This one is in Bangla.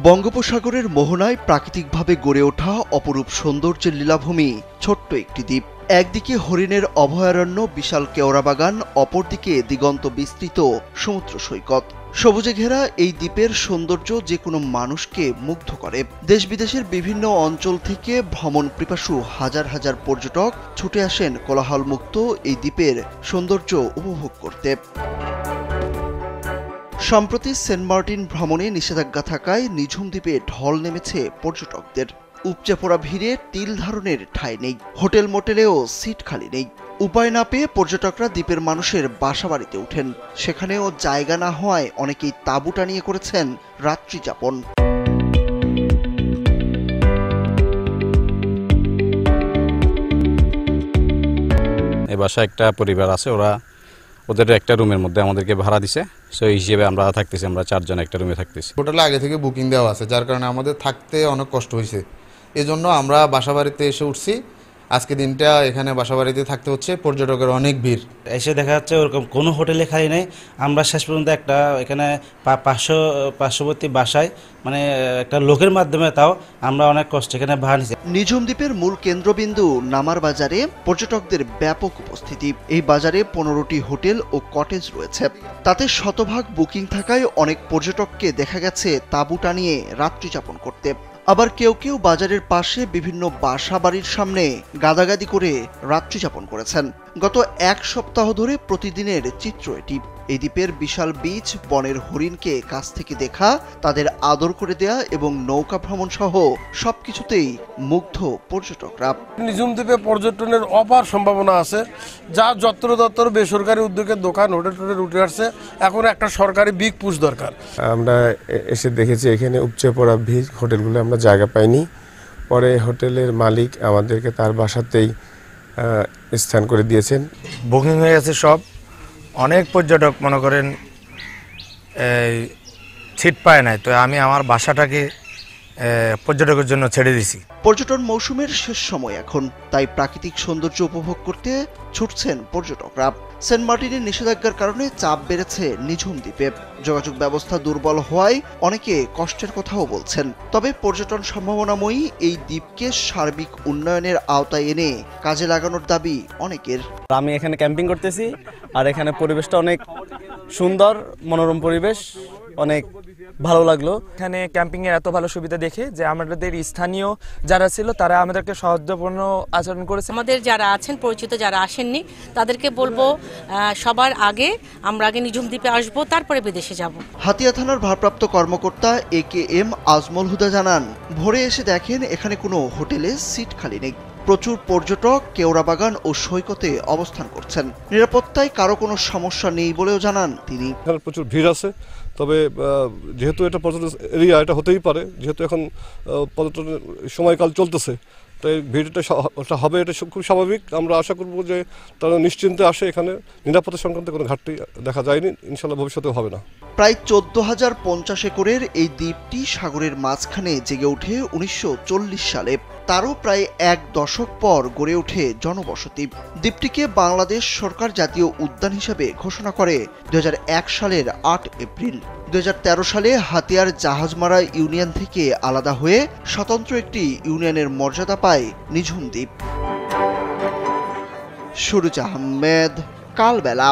বঙ্গোপসাগরের মোহনায় প্রাকৃতিকভাবে গড়ে ওঠা অপরূপ সৌন্দর্যের লীলাভূমি ছোট্ট একটি দ্বীপ। একদিকে হরিণের অভয়ারণ্য, বিশাল কেওড়া বাগান, অপরদিকে দিগন্ত বিস্তৃত সমুদ্র সৈকত। সবুজে ঘেরা এই দ্বীপের সৌন্দর্য যে কোনো মানুষকে মুগ্ধ করে। দেশ বিদেশের বিভিন্ন অঞ্চল থেকে ভ্রমণ পিপাসু হাজার হাজার পর্যটক ছুটে আসেন কোলাহলমুক্ত এই দ্বীপের সৌন্দর্য উপভোগ করতে। সম্প্রতি সেন্ট মার্টিন ভ্রমণে নিষেধাজ্ঞা থাকায় নিঝুম দ্বীপে ঢল নেমেছে পর্যটকদের। উপচে পড়া ভিড়ে তিল ধারণের ঠাঁই নেই, হোটেল মোটেলেও সিট খালি নেই। উপায় না পেয়ে পর্যটকরা দ্বীপের মানুষের বাসাবাড়িতে ওঠেন। সেখানেও জায়গা না হওয়ায় অনেকেই তাঁবু টানিয়ে করেছেন রাত্রি যাপন। এই বাসায় একটা পরিবার আছে, ওদের একটা রুমের মধ্যে আমাদেরকে ভাড়া দিছে। সো এই হিসেবে আমরা থাকতেছি, আমরা 4 জন একটা রুমে থাকতেছি। হোটেলে আগে থেকে বুকিং দেওয়া আছে, যার কারণে আমাদের থাকতে অনেক কষ্ট হয়েছে। এজন্য আমরা বাসাবাড়িতে এসে উঠছি। আজকে দিনটা এখানে বাসাবাড়িতে থাকতে হচ্ছে। পর্যটকের অনেক ভিড়। এসে দেখা যাচ্ছে ওরকম কোনো হোটেলে খালি নেই। আমরা শেষ পর্যন্ত একটা এখানে পার্শ্ববর্তী বাসায় মানে একটা লোকের মাধ্যমে তাও আমরা অনেক কষ্ট এখানে ভাড়া নিছি। নিঝুম দ্বীপের মূল কেন্দ্রবিন্দু নামার বাজারে পর্যটকদের ব্যাপক উপস্থিতি। এই বাজারে 15টি হোটেল ও কটেজ রয়েছে। তাতে শতভাগ বুকিং থাকায় অনেক পর্যটককে দেখা গেছে তাঁবু টানিয়ে রাত্রি যাপন করতে। আবার কেউ কেউ বাজারের পাশে বিভিন্ন বাসা বাড়ির সামনে গাদাগাদি করে রাত্রি যাপন করেছেন। গত এক সপ্তাহ ধরে প্রতিদিনের চিত্র এটি। এই দ্বীপের বিশাল বীচ, বনের হরিণকে কাছ থেকে দেখা, তাদের আদর করে দেয়া এবং নৌকা ভ্রমণ সহ সবকিছুতেই মুগ্ধ পর্যটকরা। নিঝুম দ্বীপে পর্যটনের অপার সম্ভাবনা আছে, যা যত্র বেসরকারি উদ্যোগের দোকান হোটেল টোটেল উঠে আসছে। এখন একটা সরকারি বিগ পুশ দরকার। আমরা এসে দেখেছি এখানে উপচে পড়া ভিড়, হোটেলগুলো আমরা জায়গা পাইনি। পরে হোটেলের মালিক আমাদেরকে তার বাসাতেই স্থান করে দিয়েছেন। বুকিং হয়ে গেছে সব। অনেক পর্যটক মনে করেন সিট পায় নাই, তো আমি আমার বাসাটাকে পর্যটকের জন্য ছেড়ে দিছি। পর্যটন মৌসুমের শেষ সময় এখন, তাই প্রাকৃতিক সৌন্দর্য উপভোগ করতে ছুটছেন পর্যটকরা। সেন্ট মার্টিনের নিষেধাজ্ঞার কারণে চাপ বেড়েছে নিঝুম দ্বীপে। যোগাযোগ ব্যবস্থা দুর্বল হওয়ায় অনেকে কষ্টের কথাও বলছেন। তবে পর্যটন সম্ভাবনাময়ী এই দ্বীপকে সার্বিক উন্নয়নের আওতায় এনে কাজে লাগানোর দাবি অনেকের। আমি এখানে ক্যাম্পিং করতেছি, আর এখানে পরিবেশটা অনেক সুন্দর, মনোরম পরিবেশ, অনেক ভালো লাগলো। এখানে ক্যাম্পিংয়ের এত ভালো সুবিধা দেখে যে আমাদের স্থানীয় যারা ছিল তারা আমাদেরকে সহযোগপূর্ণ আচরণ করেছে। আমাদের যারা আছেন পরিচিত, যারা আসেননি তাদেরকে বলবো সবার আগে আমরা আগে নিঝুম দ্বীপে আসবো, তারপরে বিদেশে যাব। হাতিয়া থানার ভারপ্রাপ্ত কর্মকর্তা AKM আজমল হুদা জানান, ভোরে এসে দেখেন এখানে কোনো হোটেলে সিট খালি নেই। প্রচুর পর্যটক কেওড়া বাগান ও সৈকতে অবস্থান করছেন। নিরাপত্তায় কারো কোনো সমস্যা নেই বলেও জানান তিনি। প্রচুর ভিড় আছে, তবে যেহেতু এটা পর্যটন এরিয়া, এটা হতেই পারে, যেহেতু এখন পর্যটনের সময়কাল চলতেছে, তাই ভিড়টা হবে, এটা খুব স্বাভাবিক। আমরা আশা করব যে তারা নিশ্চিন্তে আসে। এখানে নিরাপত্তা সংক্রান্ত কোনো ঘাটতি দেখা যায়নি, ইনশাল্লাহ ভবিষ্যতেও হবে না। প্রায় 14,050 একরের এই দ্বীপটি সাগরের মাঝখানে জেগে ওঠে 1940 সালে। তারও প্রায় 1 দশক পর গড়ে ওঠে জনবসতি। দ্বীপটিকে বাংলাদেশ সরকার জাতীয় উদ্যান হিসেবে ঘোষণা করে 2001 সালের 8 এপ্রিল। 2013 সালে হাতিয়ার জাহাজমারা ইউনিয়ন থেকে আলাদা হয়ে স্বতন্ত্র একটি ইউনিয়নের মর্যাদা পায় নিঝুম দ্বীপ। সুরুজ আহমেদ, কালবেলা।